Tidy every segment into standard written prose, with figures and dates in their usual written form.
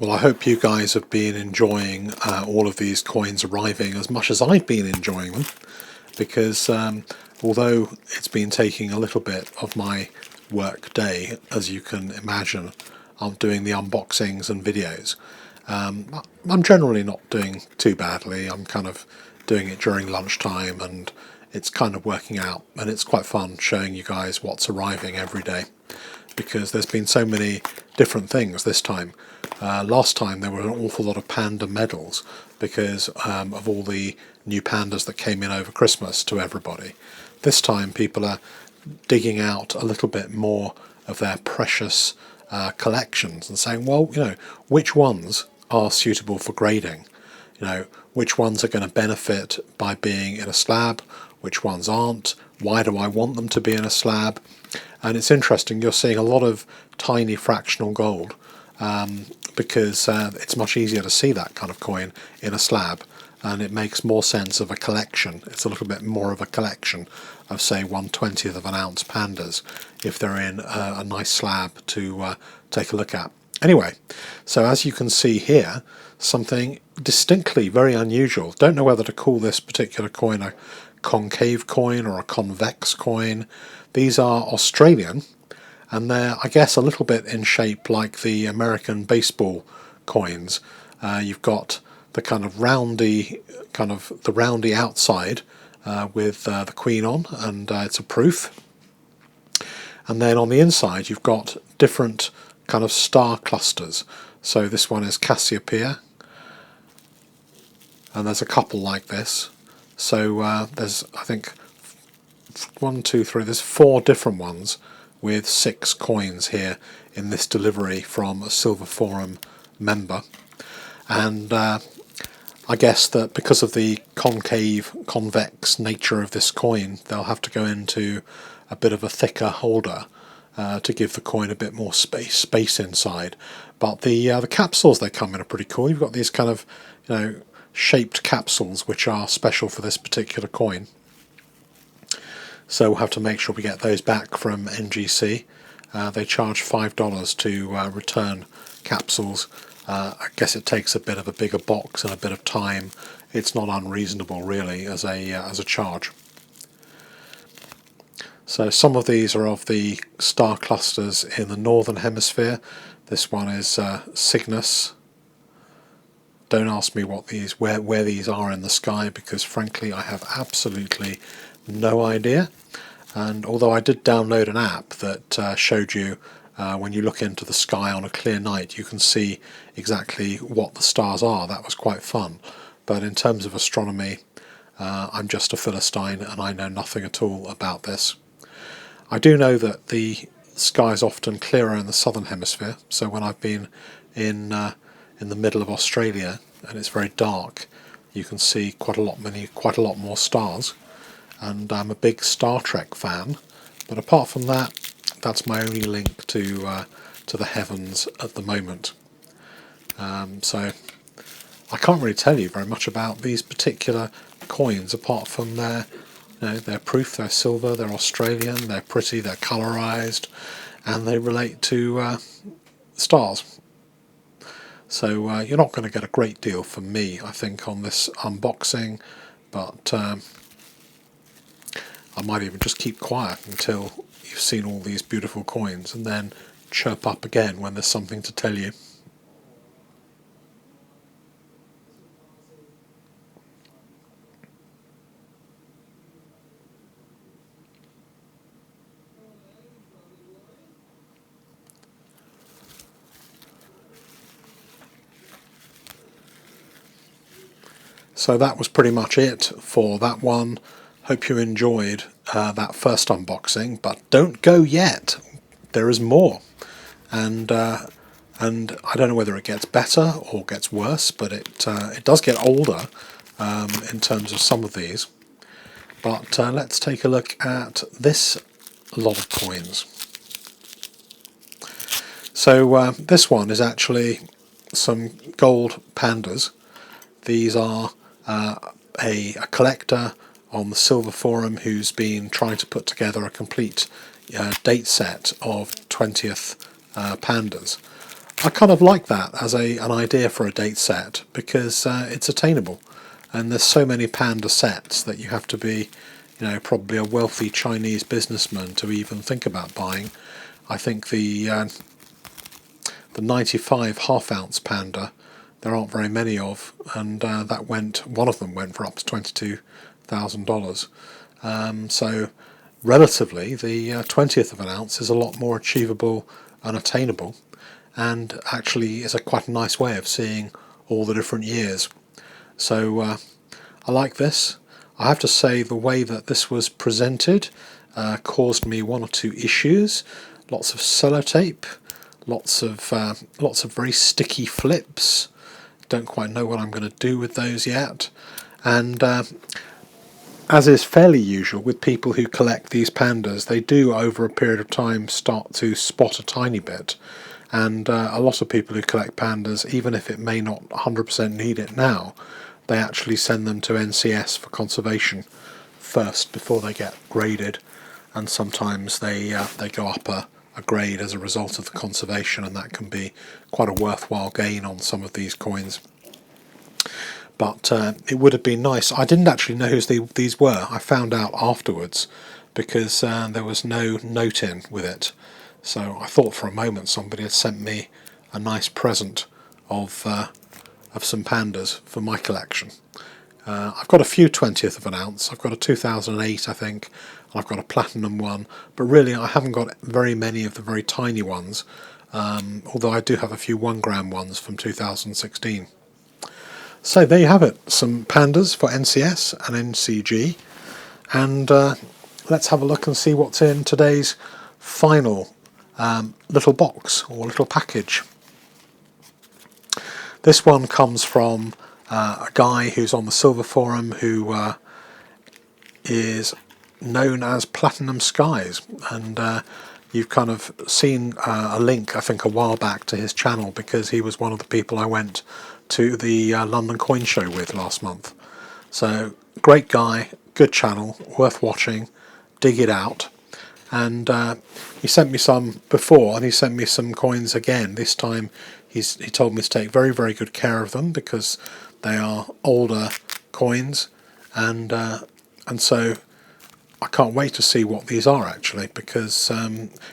Well, I hope you guys have been enjoying all of these coins arriving as much as I've been enjoying them, because although it's been taking a little bit of my work day, as you can imagine, I'm doing the unboxings and videos. I'm generally not doing too badly. I'm kind of doing it during lunchtime, and it's kind of working out, and it's quite fun showing you guys what's arriving every day, because there's been so many different things this time. Last time there were an awful lot of Panda medals because of all the new pandas that came in over Christmas to everybody. This time people are digging out a little bit more of their precious collections and saying, well, which ones are suitable for grading? Which ones are going to benefit by being in a slab, which ones aren't, why do I want them to be in a slab? And it's interesting, you're seeing a lot of tiny fractional gold, because it's much easier to see that kind of coin in a slab, and it makes more sense of a collection. It's a little bit more of a collection of, say, 1/20th of an ounce pandas if they're in a nice slab to take a look at. Anyway, so as you can see here, something distinctly very unusual. Don't know whether to call this particular coin a concave coin or a convex coin. These are Australian, and they're, I guess, a little bit in shape like the American baseball coins. You've got the kind of roundy, outside with the Queen on, and it's a proof. And then on the inside you've got different kind of star clusters. So this one is Cassiopeia, and there's a couple like this. So there's, I think, 1, 2, 3, there's 4 different ones with 6 coins here in this delivery from a silverforum member. And I guess that because of the convex nature of this coin, they'll have to go into a bit of a thicker holder to give the coin a bit more space inside. But the capsules they come in are pretty cool. You've got these kind of shaped capsules which are special for this particular coin. So we'll have to make sure we get those back from NGC. They charge $5 to return capsules. I guess it takes a bit of a bigger box and a bit of time. It's not unreasonable really as a charge. So some of these are of the star clusters in the northern hemisphere. This one is Cygnus. Don't ask me what where these are in the sky, because frankly I have absolutely no idea. And although I did download an app that showed you when you look into the sky on a clear night, you can see exactly what the stars are. That was quite fun. But in terms of astronomy, I'm just a Philistine and I know nothing at all about this. I do know that the sky is often clearer in the southern hemisphere, so when I've been in the middle of Australia and it's very dark, you can see quite a lot more stars. And I'm a big Star Trek fan, but apart from that, that's my only link to the heavens at the moment. So I can't really tell you very much about these particular coins apart from their proof. They're silver, they're Australian, they're pretty, they're colorized, and they relate to stars. So you're not going to get a great deal from me, I think, on this unboxing, but I might even just keep quiet until you've seen all these beautiful coins and then chirp up again when there's something to tell you. So that was pretty much it for that one. Hope you enjoyed that first unboxing, but don't go yet. There is more, and I don't know whether it gets better or gets worse, but it does get older in terms of some of these. But let's take a look at this lot of coins. So this one is actually some gold pandas. These are a collector on the silverforum who's been trying to put together a complete date set of 20th pandas. I kind of like that as an idea for a date set, because it's attainable, and there's so many Panda sets that you have to be, probably a wealthy Chinese businessman to even think about buying. I think the 95 half-ounce Panda, there aren't very many of, and one of them went for up to $22,000. So relatively, the 20th of an ounce is a lot more achievable and attainable, and actually is quite a nice way of seeing all the different years. So I like this. I have to say the way that this was presented caused me one or two issues. Lots of sellotape, lots of very sticky flips. Don't quite know what I'm going to do with those yet. And as is fairly usual with people who collect these pandas, they do over a period of time start to spot a tiny bit. And a lot of people who collect pandas, even if it may not 100% need it now, they actually send them to NCS for conservation first before they get graded, and sometimes they go up a grade as a result of the conservation, and that can be quite a worthwhile gain on some of these coins. But it would have been nice. I didn't actually know who these were. I found out afterwards, because there was no note in with it. So I thought for a moment somebody had sent me a nice present of some pandas for my collection. I've got a few 20th of an ounce. I've got a 2008, I think, and I've got a platinum one, but really I haven't got very many of the very tiny ones, although I do have a few 1 gram ones from 2016. So there you have it, some pandas for NCS and NCG, and let's have a look and see what's in today's final little box or little package. This one comes from a guy who's on the silverforum who is known as Platinum Skies, and you've kind of seen a link, I think, a while back to his channel, because he was one of the people I went to the London Coin Show with last month. So great guy, good channel, worth watching, dig it out. And he sent me some before, and he sent me some coins again. This time he told me to take very, very good care of them, because they are older coins, and so I can't wait to see what these are actually, because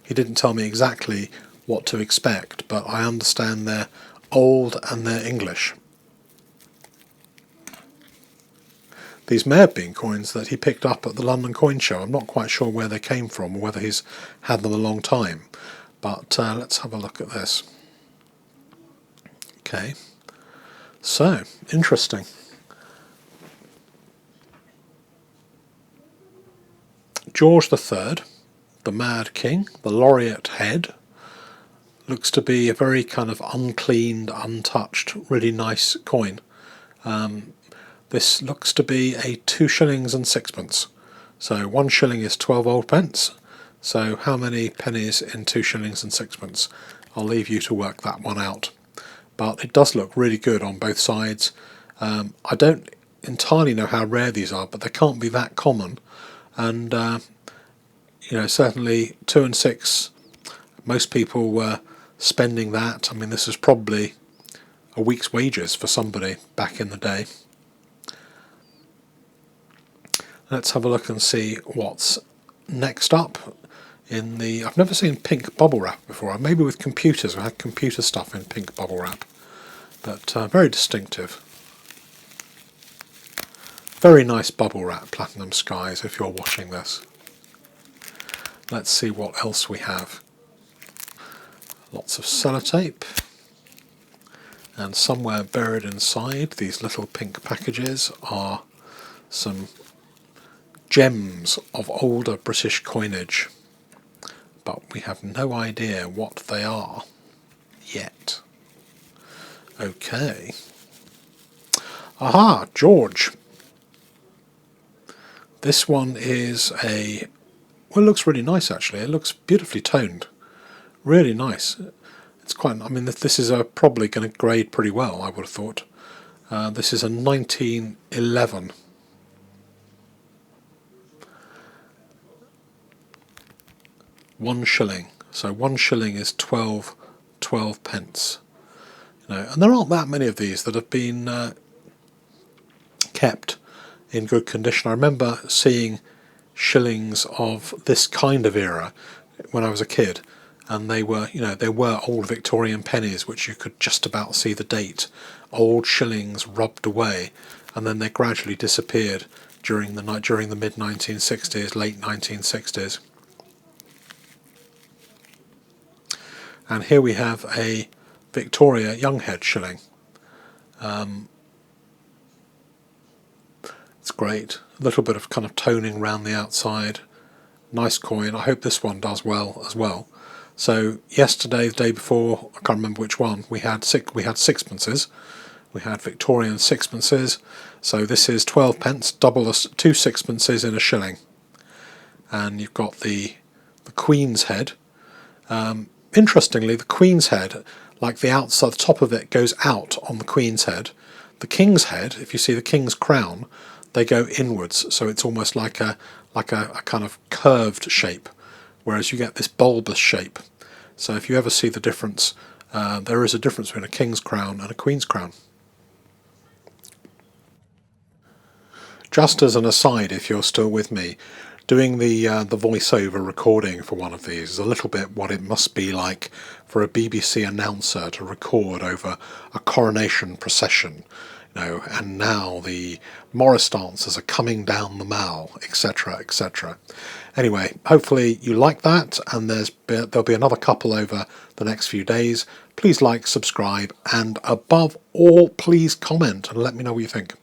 he didn't tell me exactly what to expect, but I understand they're old and they're English. These may have been coins that he picked up at the London Coin Show. I'm not quite sure where they came from, or whether he's had them a long time, but let's have a look at this. Okay, so interesting. George III, the Mad King, the laureate head, looks to be a very kind of uncleaned, untouched, really nice coin. This looks to be a 2 shillings and 6pence. So 1 shilling is 12 old pence. So how many pennies in 2 shillings and 6pence? I'll leave you to work that one out. But it does look really good on both sides. I don't entirely know how rare these are, but they can't be that common. And certainly 2 and 6, most people were spending that. I mean, this is probably a week's wages for somebody back in the day. Let's have a look and see what's next up in the... I've never seen pink bubble wrap before. Maybe with computers. I had computer stuff in pink bubble wrap. But very distinctive. Very nice bubble wrap, Platinum Skies, if you're watching this. Let's see what else we have. Lots of sellotape. And somewhere buried inside these little pink packages are some gems of older British coinage, but we have no idea what they are yet. Okay. Aha, George. This one is a... well, it looks really nice actually. It looks beautifully toned. Really nice. It's quite... I mean, this is probably going to grade pretty well, I would have thought. This is a 1911. £1 shilling. So 1 shilling is 12 12 pence. And there aren't that many of these that have been kept in good condition. I remember seeing shillings of this kind of era when I was a kid, and they were old Victorian pennies which you could just about see the date, old shillings rubbed away, and then they gradually disappeared during the mid 1960s, late 1960s. And here we have a Victoria Younghead shilling. It's great. A little bit of kind of toning around the outside. Nice coin. I hope this one does well as well. So yesterday, the day before, I can't remember which one, we had sixpences. We had Victorian sixpences. So this is 12 pence, double two sixpences in a shilling. And you've got the Queen's head. Interestingly, the Queen's head, like the outside, the top of it goes out on the Queen's head. The King's head, if you see the King's crown, they go inwards, so it's almost like a kind of curved shape, whereas you get this bulbous shape. So if you ever see the difference, there is a difference between a King's crown and a Queen's crown. Just as an aside, if you're still with me, doing the voiceover recording for one of these is a little bit what it must be like for a BBC announcer to record over a coronation procession, and now the Morris dancers are coming down the Mall, etc., etc. Anyway, hopefully you like that, and there'll be another couple over the next few days. Please like, subscribe, and above all, please comment and let me know what you think.